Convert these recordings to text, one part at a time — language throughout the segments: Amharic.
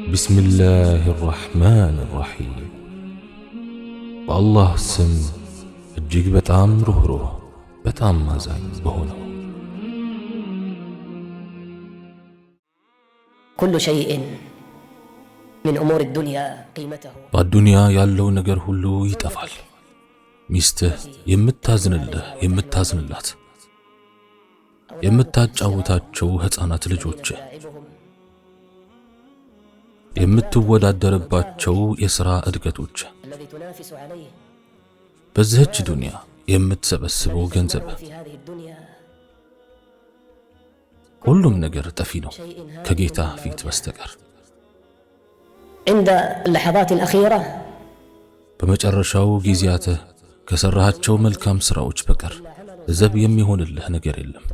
بسم الله الرحمن الرحيم والله سم እጅግ በጣም ሩህሩህ በጣም ማዛኝ በሆነው كل شيء من أمور الدنيا قيمته በዱንያ ያለው ነገር ሁሉ ይጠፋል። ሚስትህ የምታዝንልህ የምታዝንላት የምታጫውታቸው ህፃናት ልጆች የምትወዳደርባቸው የሥራ እድገቶች በዚህች ዱንያ የምትሰበስበው ገንዘብ ሁሉም ነገር ጠፊ ነው ከጌታ ፊት በስተቀር። عند اللحظات الأخيرة በመጨረሻው ጊዜያት ከሰራሃቸው መልካም ስራዎች በቀር ዘብ የሚሆንልህ ነገር የለም።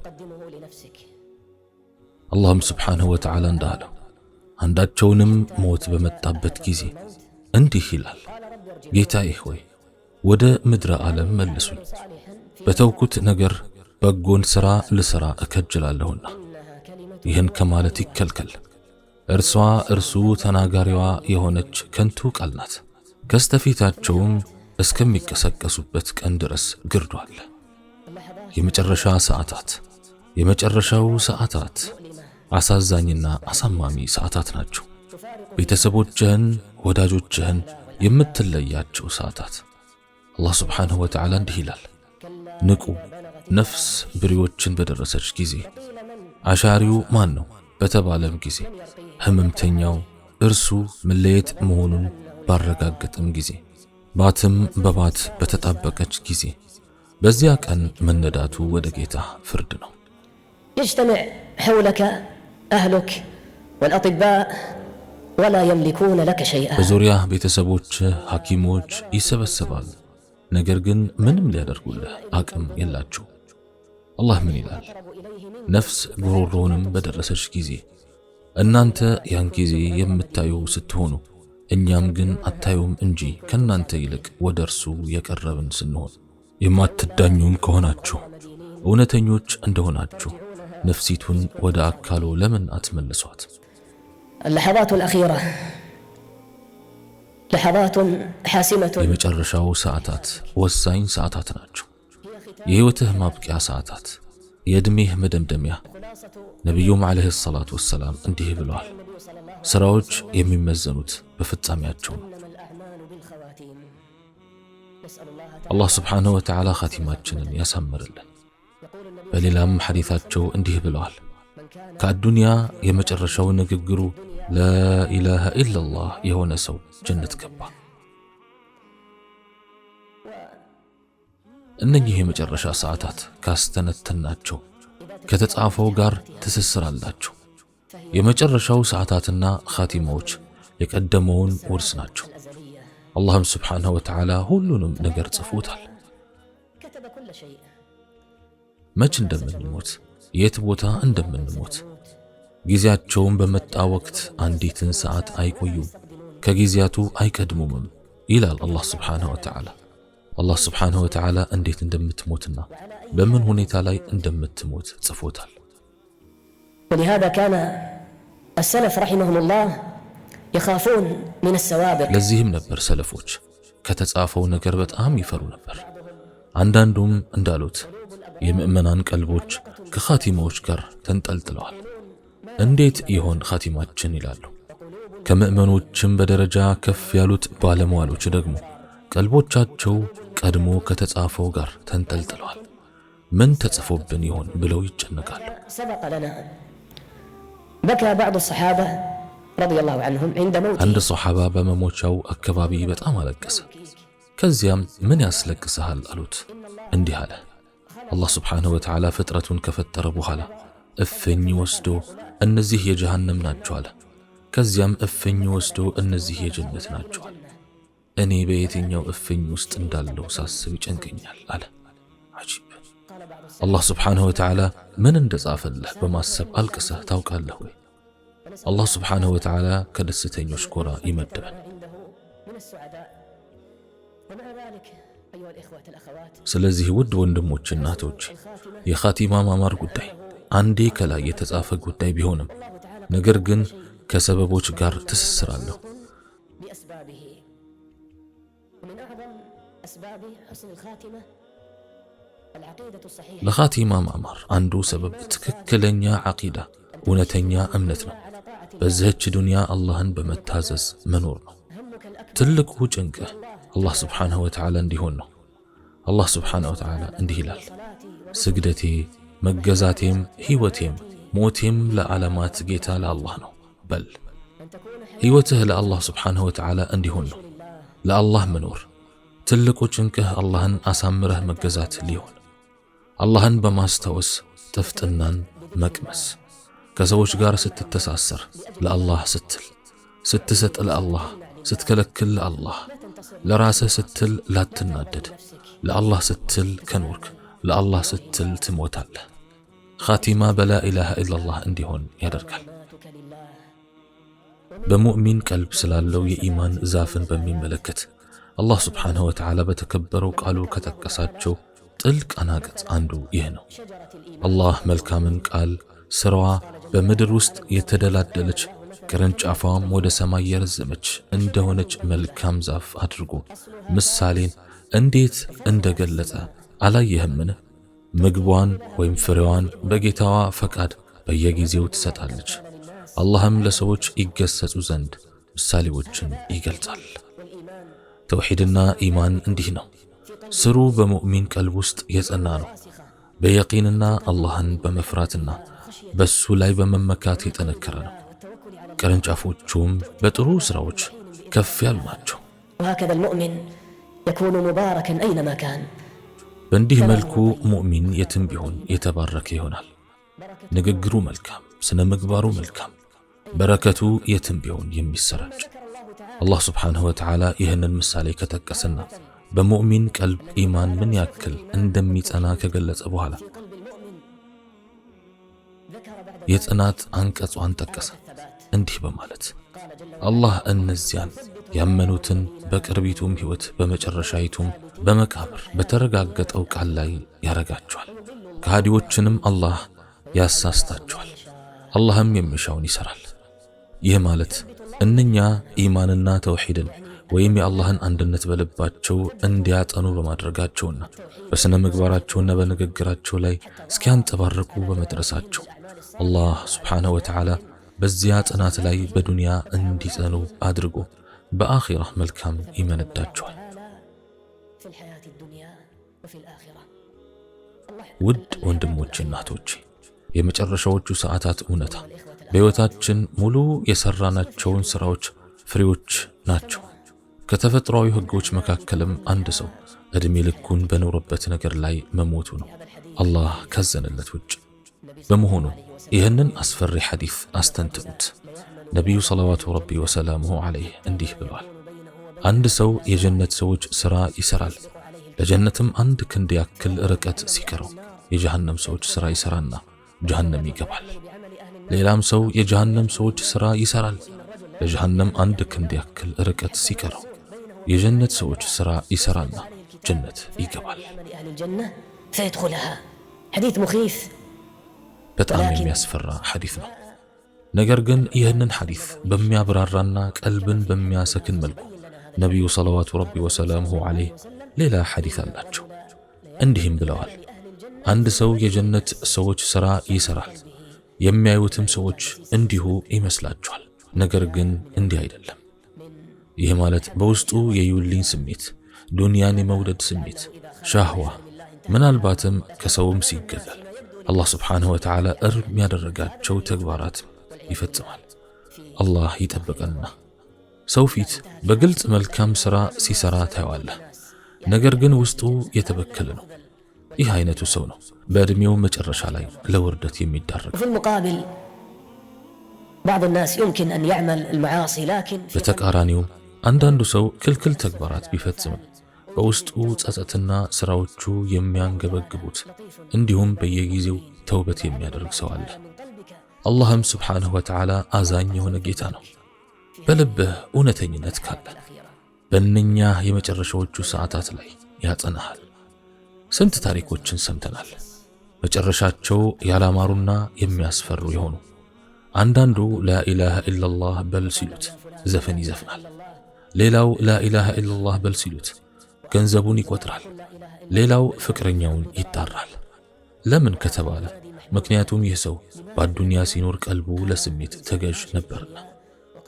አላህም ሱብሓነሁ ወተዓላ እንዳለው አንዳቸውንም ሞት በመጣበት ጊዜ እንዲህ ይላል፣ ጌታዬ ሆይ ወደ ምድረ ዓለም መልሱኝ፣ በተውኩት ነገር በጎን ሥራ ልሥራ እከጅላለሁና ይህን ከማለት ይከልከል። እርሱ ተናጋሪዋ የሆነች ከንቱ ቃል ናት። ከስተፊታቸውም እስከሚቀሰቀሱበት ቀን ድረስ ግርዶ አለ። የመጨረሻው ሰዓታት አሳዛኝና አሳማሚ ሰዓታት ናቸው። ቤተሰቦችህን፣ ወዳጆችህን የምትለያቸው ሰዓታት። አላህ ሱብሓነሁ ወተዓላ እንዲህ ይላል፣ ንቁ፣ ነፍስ ብሪዎችን በደረሰች ጊዜ አሻሪው ማን ነው በተባለም ጊዜ ህመምተኛው እርሱ መለየት መሆኑን ባረጋገጠም ጊዜ ባትም በባት በተጣበቀች ጊዜ በዚያ ቀን መነዳቱ ወደ ጌታ ፍርድ ነው። يجتمع حولك أهلك والأطباء ولا يملكون لك شيئا በዙሪያ ቤተሰቦች፣ ሐኪሞች ይሰበሰባሉ፣ ነገር ግን ምንም ሊያደርጉልህ አቅም የላቸው። አላህ ምን ይላል? ነፍስ ጉሮሮንም በደረሰች ጊዜ እናንተ ያን ጊዜ የምታዩ ስትሆኑ እኛም ግን አታዩም እንጂ ከናንተ ይልቅ ወደ እርሱ የቀረብን ስንሆን የማትዳኙም ከሆናችሁ እውነተኞች እንደሆናችሁ ነፍሲቱን ወደ አካሉ ለምን አትመልሷት? اللحظات الأخيرة لحظات حاسمة የመጨረሻው ሰዓታት ወሳኝ ሰዓታት ናቸው። የህይወትህ ማብቂያ ሰዓታት፣ የእድሜህ መደምደሚያ። ነቢዩም ዓለይሂ ሰላቱ ወሰላም እንዲህ ብለዋል፣ ስራዎች የሚመዘኑት በፍጻሜያቸው ነው። አላህ ሱብሓነሁ ወተዓላ ኻቲማችንን ያሳምርልን። በሌላም ሐዲታቸው እንዲህ ብለዋል፣ ከአዱንያ የመጨረሻው ንግግሩ ላኢላሃ ኢላላህ የሆነ ሰው ጀነት ገባ። እነኚህ የመጨረሻ ሰዓታት ካስተነተናቸው ከተጻፈው ጋር ትስስር አላቸው። የመጨረሻው ሰዓታትና ኻቲማዎች የቀደመውን ውርስ ናቸው። አላህም ሱብሓነሁ ወተዓላ ሁሉንም ነገር ጽፎታል። መች እንደምንሞት፣ የት ቦታ እንደምንሞት፣ ጊዜያቸውን በመጣ ወቅት አንዲትን ሰዓት አይቆዩም፣ ከጊዜያቱ አይቀድሙምም ይላል አላህ ሱብሓነሁ ወተዓላ። አላህ ሱብሓነሁ ወተዓላ እንዴት እንደምትሞትና በምን ሁኔታ ላይ እንደምትሞት ጽፎታል። ولهذا كان السلف رحمهم الله يخافون من السوابق ለዚህም ነበር ሰለፎች ከተጻፈው ነገር በጣም ይፈሩ ነበር። አንዳንዱም እንዳሉት የምእመናን ቀልቦች ከኻቲማዎች ጋር ተንጠልጥለዋል። እንዴት ይሆን ኻቲማችን ይላሉ። ከምእመኖችም በደረጃ ከፍ ያሉት ባለሟሎች ደግሞ ቀልቦቻቸው ቀድሞ ከተጻፈው ጋር ተንጠልጥለዋል። ምን ተጽፎብን ይሆን ብለው ይጨነቃሉ። سبق لنا بكى بعض الصحابة رضي الله عنهم عند موته አንድ ሶሐባ በመሞቻው አካባቢ በጣም አለቀሰ። ከዚያም ምን ያስለቅስሃል አሉት። እንዲህ አለ፣ አላህ ሱብሓነሁ ወተዓላ ፍጥረቱን ከፈጠረ በኋላ እፍኝ ወስዶ እነዚህ የጀሃነም ናቸው አለ። ከዚያም እፍኝ ወስዶ እነዚህ የጀነት ናቸው አለ። እኔ በየትኛው እፍኝ ውስጥ እንዳለው ሳስብ ይጨንቀኛል አለ። አጂብ! አላህ ሱብሓነሁ ወተዓላ ምን እንደጻፈልህ በማሰብ አልቅሰህ ታውቃለህ ወይ? አላህ ሱብሓነሁ ወተዓላ ከደስተኞች ጎራ ይመድበን። ስለዚህ ውድ ወንድሞችና እህቶች የኻቲማ ማማር ጉዳይ አንዴ ከላይ የተጻፈ ጉዳይ ቢሆንም ነገር ግን ከሰበቦች ጋር ትስስር አለው። ለኻቲማ ማማር አንዱ ሰበብ ትክክለኛ ዓቂዳ፣ እውነተኛ እምነት ነው። በዚህች ዱንያ አላህን በመታዘዝ መኖር ነው። ትልቁ ጭንቅህ አላህ ስብሓንሁ ወተዓላ እንዲሆን ነው። አላህ ስብሓንሁ ወተዓላ እንዲህ ይላል፣ ስግደቴ፣ መገዛቴም፣ ሕይወቴም ሞቴም ለዓለማት ጌታ ለአላህ ነው በል። ሕይወትህ ለአላህ ስብሓንሁ ወተዓላ እንዲሆን ነው። ለአላህ መኖር ትልቁ ጭንቅህ አላህን አሳምረህ መገዛት ሊሆን፣ አላህን በማስታወስ ጥፍጥናን መቅመስ፣ ከሰዎች ጋር ስትተሳሰር ለአላህ ስትል፣ ስትሰጥ ለአላህ፣ ስትከለክል ለአላህ፣ ለራስህ ስትል ላትናደድ፣ ለአላህ ስትል ከኖርክ ለአላህ ስትል ትሞታለህ። ኻቲማ በላ ኢላሃ ኢላላህ እንዲሆን ያደርጋል። በሙእሚን ቀልብ ስላለው የኢማን ዛፍን በሚመለከት አላህ ስብሓንሁ ወተዓላ በተከበረው ቃሉ ከጠቀሳቸው ጥልቅ አናቅጽ አንዱ ይህ ነው። አላህ መልካምን ቃል ስራዋ በምድር ውስጥ የተደላደለች ቅርንጫፏም ወደ ሰማይ የረዘመች እንደሆነች መልካም ዛፍ አድርጎ ምሳሌን እንዴት እንደገለጸ አላየህምን? ምግቧን ወይም ፍሬዋን በጌታዋ ፈቃድ በየጊዜው ትሰጣለች። አላህም ለሰዎች ይገሰጹ ዘንድ ምሳሌዎችን ይገልጻል። ተውሂድና ኢማን እንዲህ ነው። ስሩ በሙእሚን ቀልብ ውስጥ የጸና ነው። በየቂንና አላህን በመፍራትና በሱ ላይ በመመካት የጠነከረ ነው። ቅርንጫፎቹም በጥሩ ስራዎች ከፍ ያሉ ናቸው። በእንዲህ መልኩ ሙእሚን የትም ቢሆን የተባረከ ይሆናል። ንግግሩ መልካም፣ ስነ ምግባሩ መልካም፣ በረከቱ የትም ቢሆን የሚሰራጭ። አላህ ስብሓንሁ ወተዓላ ይህንን ምሳሌ ከጠቀሰና በሙእሚን ቀልብ ኢማን ምን ያክል እንደሚጸና ከገለጸ በኋላ የጽናት አንቀጿን ጠቀሰ እንዲህ በማለት አላህ እነዚያን ያመኑትን በቅርቢቱም ሕይወት በመጨረሻይቱም በመቃብር በተረጋገጠው ቃል ላይ ያረጋቸዋል። ከሃዲዎችንም አላህ ያሳስታቸዋል። አላህም የሚሻውን ይሰራል። ይህ ማለት እነኛ ኢማንና ተውሂድን ወይም የአላህን አንድነት በልባቸው እንዲያጠኑ በማድረጋቸውና በስነ ምግባራቸውና በንግግራቸው ላይ እስኪያንጸባርቁ በመድረሳቸው አላህ ስብሓንሁ ወተዓላ በዚያ ጽናት ላይ በዱንያ እንዲጸኑ አድርጎ በአኺራ መልካም ይመነዳቸዋል። ውድ ወንድሞቼ፣ እናቶቼ፣ የመጨረሻዎቹ ሰዓታት እውነታ በሕይወታችን ሙሉ የሰራናቸውን ሥራዎች ፍሬዎች ናቸው። ከተፈጥሯዊ ሕጎች መካከልም አንድ ሰው ዕድሜ ልኩን በኖረበት ነገር ላይ መሞቱ ነው፣ አላህ ካዘነለት ውጭ። በመሆኑ ይህንን አስፈሪ ሐዲስ አስተንትኑት። ነቢዩ ሰለዋቱ ረቢ ወሰላሙሁ ዐለይህ እንዲህ ብለዋል፣ አንድ ሰው የጀነት ሰዎች ሥራ ይሠራል፣ ለጀነትም አንድ ክንድ ያክል ርቀት ሲቀረው የጀሃነም ሰዎች ሥራ ይሠራና ጀሃነም ይገባል። ሌላም ሰው የጀሃነም ሰዎች ሥራ ይሠራል፣ ለጀሃነም አንድ ክንድ ያክል ርቀት ሲቀረው የጀነት ሰዎች ሥራ ይሠራና ጀነት ይገባል። በጣም የሚያስፈራ ሐዲስ ነው። ነገር ግን ይህንን ሐዲስ በሚያብራራና ቀልብን በሚያሰክን መልኩ ነቢዩ ሰለዋቱ ረቢ ወሰላሙሁ ዐለይህ ሌላ ሐዲስ አላቸው። እንዲህም ብለዋል፣ አንድ ሰው የጀነት ሰዎች ሥራ ይሠራል፣ የሚያዩትም ሰዎች እንዲሁ ይመስላቸዋል። ነገር ግን እንዲህ አይደለም። ይህ ማለት በውስጡ የዩልኝ ስሜት፣ ዱንያን የመውደድ ስሜት፣ ሻህዋ፣ ምናልባትም ከሰውም ሲገለል አላህ ስብሓንሁ ወተዓላ እርም ያደረጋቸው ተግባራት ይፈጽማል። አላህ ይጠብቀንና ሰው ፊት በግልጽ መልካም ሥራ ሲሠራ ታየዋለህ፣ ነገር ግን ውስጡ የተበከለ ነው። ይህ አይነቱ ሰው ነው በዕድሜው መጨረሻ ላይ ለውርደት የሚዳረግ። በተቃራኒው አንዳንዱ ሰው ክልክል ተግባራት ቢፈጽምም በውስጡ ጸጸትና ሥራዎቹ የሚያንገበግቡት እንዲሁም በየጊዜው ተውበት የሚያደርግ ሰው አለ። አላህም ስብሓንሁ ወተዓላ አዛኝ የሆነ ጌታ ነው። በልብህ እውነተኝነት ካለ በእነኛ የመጨረሻዎቹ ሰዓታት ላይ ያጸናሃል። ስንት ታሪኮችን ሰምተናል፣ መጨረሻቸው ያላማሩና የሚያስፈሩ የሆኑ አንዳንዱ ላኢላሃ ኢላላህ በል ሲሉት ዘፈን ይዘፍናል። ሌላው ላኢላሃ ኢላላህ በል ሲሉት ገንዘቡን ይቆጥራል። ሌላው ፍቅረኛውን ይጣራል። ለምን ከተባለ ምክንያቱም ይህ ሰው በአዱንያ ሲኖር ቀልቡ ለስሜት ተገዥ ነበርና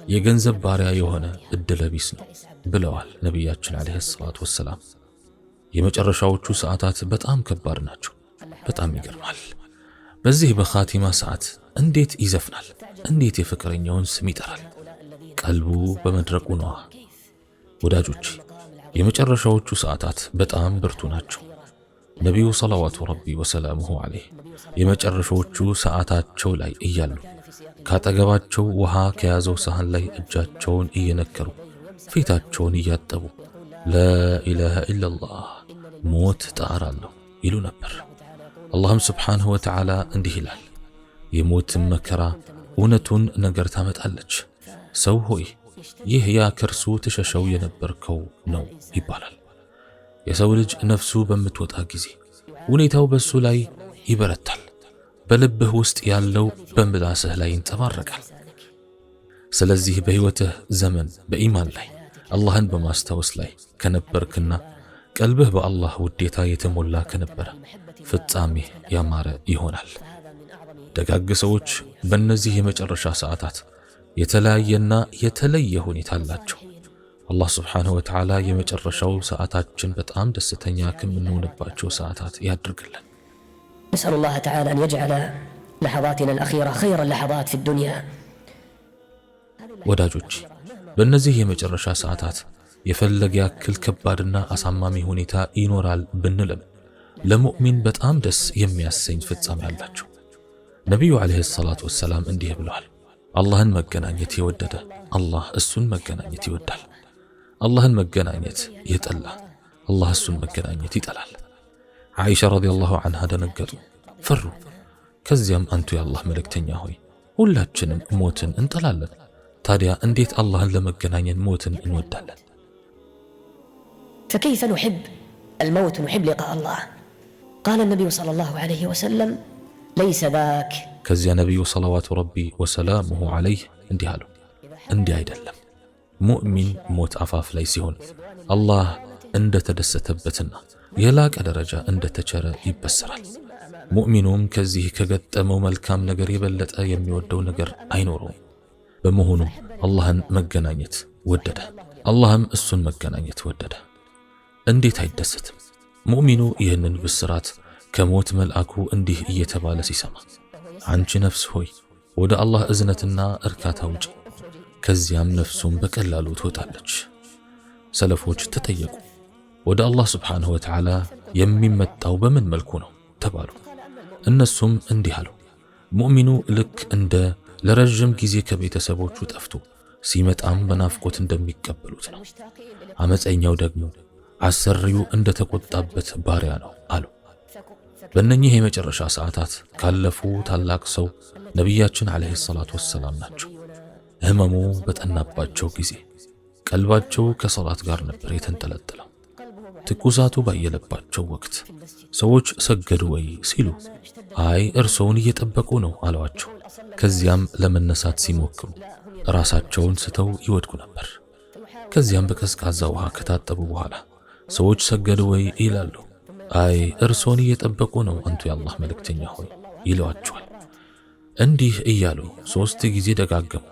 የገንዘብ ባሪያ የሆነ እድለቢስ ነው ብለዋል ነቢያችን ዓለይሂ ሰላቱ ወሰላም። የመጨረሻዎቹ ሰዓታት በጣም ከባድ ናቸው። በጣም ይገርማል። በዚህ በኻቲማ ሰዓት እንዴት ይዘፍናል? እንዴት የፍቅረኛውን ስም ይጠራል? ቀልቡ በመድረቁ ነዋ። ወዳጆች የመጨረሻዎቹ ሰዓታት በጣም ብርቱ ናቸው። ነቢዩ ሰለዋቱ ረቢ ወሰላሙሁ ዐለይህ የመጨረሻዎቹ ሰዓታቸው ላይ እያሉ ካጠገባቸው ውሃ ከያዘው ሳህን ላይ እጃቸውን እየነከሩ ፊታቸውን እያጠቡ ላኢላሃ ኢላላህ ሞት ጣራለሁ ይሉ ነበር። አላህም ስብሓንሁ ወተዓላ እንዲህ ይላል፣ የሞትን መከራ እውነቱን ነገር ታመጣለች። ሰው ሆይ ይህ ያ ከርሱ ትሸሸው የነበርከው ነው ይባላል። የሰው ልጅ ነፍሱ በምትወጣ ጊዜ ሁኔታው በሱ ላይ ይበረታል። በልብህ ውስጥ ያለው በምላስህ ላይ ይንጸባረቃል። ስለዚህ በሕይወትህ ዘመን በኢማን ላይ አላህን በማስታወስ ላይ ከነበርክና ቀልብህ በአላህ ውዴታ የተሞላ ከነበረ ፍጻሜህ ያማረ ይሆናል። ደጋግ ሰዎች በእነዚህ የመጨረሻ ሰዓታት የተለያየና የተለየ ሁኔታ አላቸው። አላህ ስብሓንሁ ወተዓላ የመጨረሻው ሰዓታችን በጣም ደስተኛ ከምንሆንባቸው ሰዓታት ያድርግልን። نسأل الله تعالى أن يجعل لحظاتنا الأخيرة خير اللحظات في الدنيا. ወዳጆች በእነዚህ የመጨረሻ ሰዓታት የፈለገ ያክል ከባድና አሳማሚ ሁኔታ ይኖራል ብንልም ለሙእሚን በጣም ደስ የሚያሰኝ ፍጻሜ አላቸው። ነቢዩ ዓለይሂ ሰላቱ ወሰላም እንዲህ ብለዋል፣ አላህን መገናኘት የወደደ አላህ እሱን መገናኘት ይወዳል። አላህን መገናኘት የጠላ አላህ እሱን መገናኘት ይጠላል። ዓኢሻ ረዲየላሁ ዐንሃ ደነገጡ፣ ፈሩ። ከዚያም አንቱ የአላህ መልእክተኛ ሆይ ሁላችንም ሞትን እንጠላለን፣ ታዲያ እንዴት አላህን ለመገናኘት ሞትን እንወዳለን? فكيف نحب الموت ونحب لقاء الله؟ قال النبي صلى الله عليه وسلم ليس ذاك. ከዚያ ነቢዩ ሰለዋቱ ረቢ ወሰላሙሁ ዐለይህ እንዲህ አሉ፣ እንዲህ አይደለም። ሙእሚን ሞት አፋፍ ላይ ሲሆን አላህ እንደተደሰተበትና የላቀ ደረጃ እንደተቸረ ይበሰራል። ሙእሚኑም ከዚህ ከገጠመው መልካም ነገር የበለጠ የሚወደው ነገር አይኖረውም። በመሆኑም አላህን መገናኘት ወደደ፣ አላህም እሱን መገናኘት ወደደ። እንዴት አይደሰትም? ሙእሚኑ ይህንን ብስራት ከሞት መልአኩ እንዲህ እየተባለ ሲሰማ፣ አንቺ ነፍስ ሆይ ወደ አላህ እዝነትና እርካታ ውጪ። ከዚያም ነፍሱም በቀላሉ ትወጣለች። ሰለፎች ተጠየቁ፣ ወደ አላህ ስብሓንሁ ወተዓላ የሚመጣው በምን መልኩ ነው ተባሉ። እነሱም እንዲህ አሉ፣ ሙእሚኑ ልክ እንደ ለረዥም ጊዜ ከቤተሰቦቹ ጠፍቶ ሲመጣም በናፍቆት እንደሚቀበሉት ነው። አመፀኛው ደግሞ አሰሪው እንደተቆጣበት ባሪያ ነው አሉ። በእነኚህ የመጨረሻ ሰዓታት ካለፉ ታላቅ ሰው ነቢያችን ዓለይሂ ሰላቱ ወሰላም ናቸው። ህመሙ በጠናባቸው ጊዜ ቀልባቸው ከሰላት ጋር ነበር የተንጠለጠለው። ትኩሳቱ ባየለባቸው ወቅት ሰዎች ሰገዱ ወይ ሲሉ አይ እርሶውን እየጠበቁ ነው አሏቸው። ከዚያም ለመነሳት ሲሞክሩ ራሳቸውን ስተው ይወድቁ ነበር። ከዚያም በቀዝቃዛ ውሃ ከታጠቡ በኋላ ሰዎች ሰገዱ ወይ ይላሉ። አይ እርሶን እየጠበቁ ነው አንቱ የአላህ መልእክተኛ ሆይ ይለዋቸዋል። እንዲህ እያሉ 3 ጊዜ ደጋገሙ።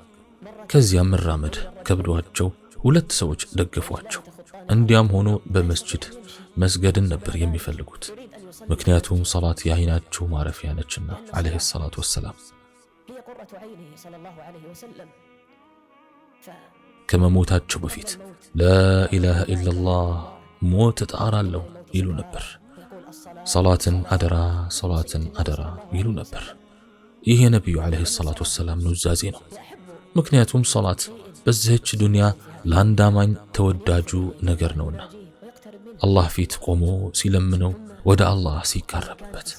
ከዚያም መራመድ ከብዷቸው 2 ሰዎች ደገፏቸው። እንዲያም ሆኖ በመስጂድ መስገድን ነበር የሚፈልጉት፣ ምክንያቱም ሰላት የዓይናቸው ማረፊያ ነችና ዓለይሂ ሰላቱ ወሰላም። ከመሞታቸው በፊት ላኢላሃ ኢላላህ ሞት እጣራለሁ ይሉ ነበር። ሰላትን አደራ፣ ሰላትን አደራ ይሉ ነበር። ይህ የነቢዩ ዓለይሂ ሰላቱ ወሰላም ኑዛዜ ነው። ምክንያቱም ሰላት በዚህች ዱንያ ለአንድ አማኝ ተወዳጁ ነገር ነውና አላህ ፊት ቆሞ ሲለምነው ወደ አላህ ሲቃረብበት።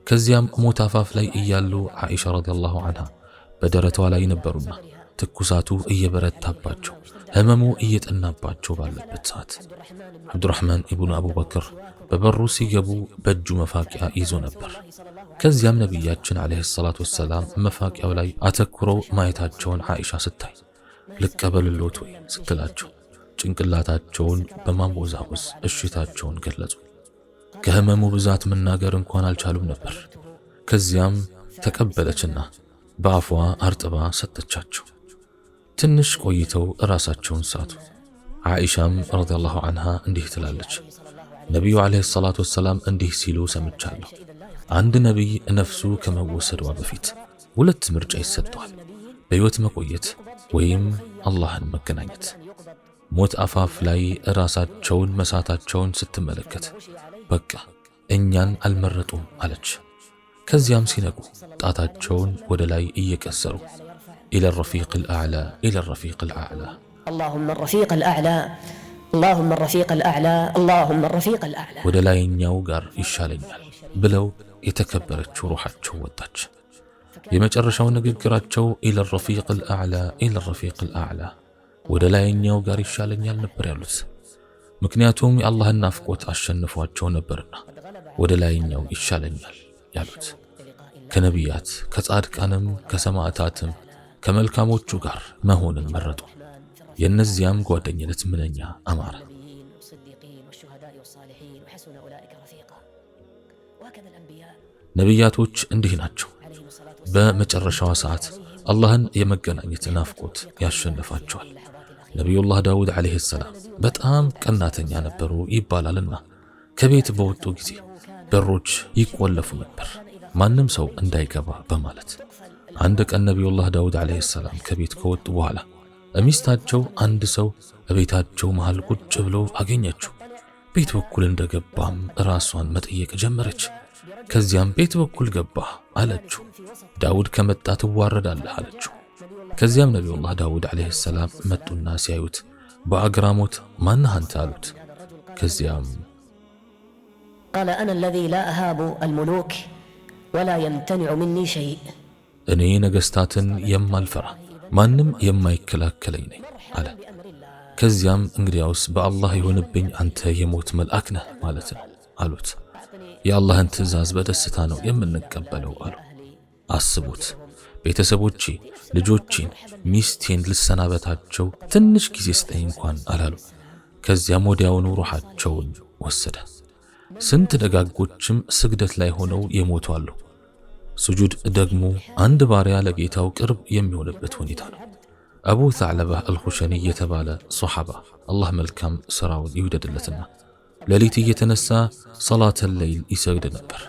ከዚያም ሞት አፋፍ ላይ እያሉ ዓኢሻ ረዲየላሁ ዐንሃ በደረቷ ላይ ነበሩና ትኩሳቱ እየበረታባቸው ህመሙ እየጠናባቸው ባለበት ሰዓት አብዱራህማን ኢብኑ አቡበክር በበሩ ሲገቡ በእጁ መፋቂያ ይዞ ነበር። ከዚያም ነቢያችን ዓለይሂ ሰላቱ ወሰላም መፋቂያው ላይ አተኩረው ማየታቸውን ዓኢሻ ስታይ ልቀበልሎት ወይ ስትላቸው ጭንቅላታቸውን በማወዛወዝ እሽታቸውን ገለጹ። ከህመሙ ብዛት መናገር እንኳን አልቻሉም ነበር። ከዚያም ተቀበለችና በአፏ አርጥባ ሰጠቻቸው። ትንሽ ቆይተው ራሳቸውን ሳቱ። ዓኢሻም ረዲየላሁ ዐንሃ እንዲህ ትላለች፣ ነቢዩ ዓለይሂ ሰላቱ ወሰላም እንዲህ ሲሉ ሰምቻለሁ። አንድ ነቢይ ነፍሱ ከመወሰዷ በፊት ሁለት ምርጫ ይሰጠዋል፣ በሕይወት መቆየት ወይም አላህን መገናኘት። ሞት አፋፍ ላይ ራሳቸውን መሳታቸውን ስትመለከት በቃ እኛን አልመረጡም አለች። ከዚያም ሲነቁ ጣታቸውን ወደ ላይ እየቀሰሩ ኢለ ረፊቅ አልአዕላ ኢለ ረፊቅ አልአዕላ اللهم الرفيق الأعلى اللهم الرفيق الأعلى اللهم الرفيق الأعلى ወደ ላይኛው ጋር ይሻለኛል ብለው የተከበረችው ሩሃቸው ወጣች። የመጨረሻው ንግግራቸው ኢለ ረፊቅ አልአዕላ ኢለ ረፊቅ አልአዕላ ወደ ላይኛው ጋር ይሻለኛል ነበር ያሉት። ምክንያቱም የአላህን ናፍቆት አሸንፏቸው ነበርና ወደ ላይኛው ይሻለኛል ያሉት። ከነቢያት ከጻድቃንም ከሰማዕታትም ከመልካሞቹ ጋር መሆንን መረጡ። የእነዚያም ጓደኝነት ምንኛ አማረ! ነቢያቶች እንዲህ ናቸው። በመጨረሻዋ ሰዓት አላህን የመገናኘት ናፍቆት ያሸንፋቸዋል። ነቢዩላህ ዳውድ ዓለይሂ ሰላም በጣም ቀናተኛ ነበሩ ይባላልና ከቤት በወጡ ጊዜ በሮች ይቆለፉ ነበር፣ ማንም ሰው እንዳይገባ በማለት። አንድ ቀን ነቢዩላህ ዳውድ ዓለይሂ ሰላም ከቤት ከወጡ በኋላ ሚስታቸው አንድ ሰው በቤታቸው መሃል ቁጭ ብሎ አገኘችው። ቤት በኩል እንደገባም ራሷን መጠየቅ ጀመረች። ከዚያም ቤት በኩል ገባ አለችው። ዳውድ ከመጣ ትዋረዳለህ አለችው። ከዚያም ነቢዩላህ ዳውድ ዓለይሂ ሰላም መጡና ሲያዩት በአግራሞት ማነህ አንተ አሉት። ከዚያም قال أنا الذي لا أهاب الملوك ولا يمتنع مني شيء እኔ ነገስታትን የማልፈራ ማንም የማይከላከለኝ ነኝ አለ። ከዚያም እንግዲያውስ በአላህ ይሆንብኝ አንተ የሞት መልአክ ነህ ማለት ነው አሉት። የአላህን ትእዛዝ በደስታ ነው የምንቀበለው አሉ። አስቡት ቤተሰቦቼ፣ ልጆቼን፣ ሚስቴን ልሰናበታቸው ትንሽ ጊዜ ስጠኝ እንኳን አላሉ። ከዚያም ወዲያውኑ ሩሃቸውን ወሰደ። ስንት ደጋጎችም ስግደት ላይ ሆነው የሞቱ አሉ። ስጁድ ደግሞ አንድ ባሪያ ለጌታው ቅርብ የሚሆንበት ሁኔታ ነው። አቡ ተዕለባ አልኹሸኒ የተባለ ሶሓባ አላህ መልካም ስራውን ይውደድለትና ሌሊት እየተነሳ ሰላተል ለይል ይሰግድ ነበር።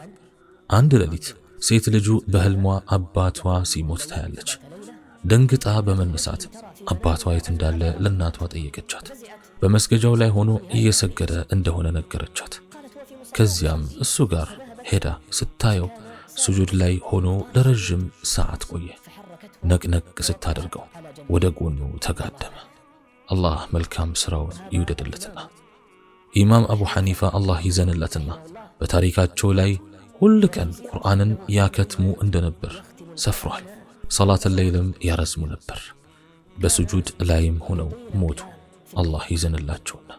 አንድ ሌሊት ሴት ልጁ በህልሟ አባቷ ሲሞት ታያለች። ደንግጣ በመነሳት አባቷ የት እንዳለ ለእናቷ ጠየቀቻት። በመስገጃው ላይ ሆኖ እየሰገደ እንደሆነ ነገረቻት። ከዚያም እሱ ጋር ሄዳ ስታየው ስጁድ ላይ ሆኖ ለረጅም ሰዓት ቆየ። ነቅነቅ ስታደርገው ወደ ጎኑ ተጋደመ። አላህ መልካም ስራውን ይውደድለትና ኢማም አቡ ሐኒፋ አላህ ይዘንለትና በታሪካቸው ላይ ሁል ቀን ቁርአንን ያከትሙ እንደነበር ሰፍሯል። ሰላተል ለይልም ያረዝሙ ነበር። በስጁድ ላይም ሆነው ሞቱ። አላህ ይዘንላቸውና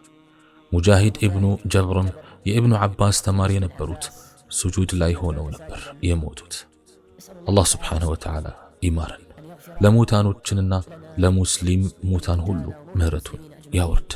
ሙጃሂድ ኢብኑ ጀብርም የኢብኑ ዓባስ ተማሪ የነበሩት ስጁድ ላይ ሆነው ነበር የሞቱት። አላህ ስብሓነሁ ወተዓላ ይማረን፣ ለሙታኖችንና ለሙስሊም ሙታን ሁሉ ምህረቱን ያወርድ።